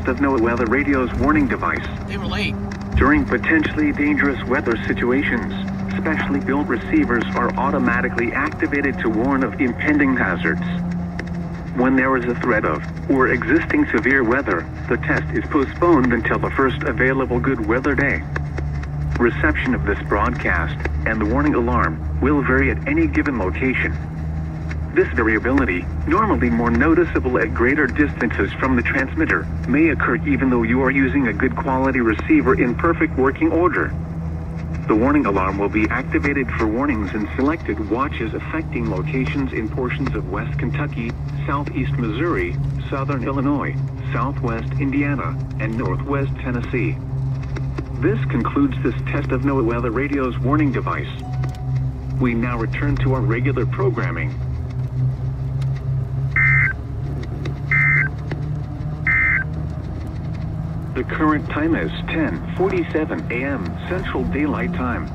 test of NOAA Weather Radio's warning device. They were late. During potentially dangerous weather situations, specially built receivers are automatically activated to warn of impending hazards. When there is a threat of, or existing severe weather, the test is postponed until the first available good weather day. Reception of this broadcast, and the warning alarm, will vary at any given location. This variability, normally more noticeable at greater distances from the transmitter, may occur even though you are using a good quality receiver in perfect working order. The warning alarm will be activated for warnings in selected watches affecting locations in portions of West Kentucky, Southeast Missouri, Southern Illinois, Southwest Indiana, and Northwest Tennessee. This concludes this test of NOAA Weather Radio's warning device. We now return to our regular programming. The current time is 10:47 a.m. Central Daylight Time.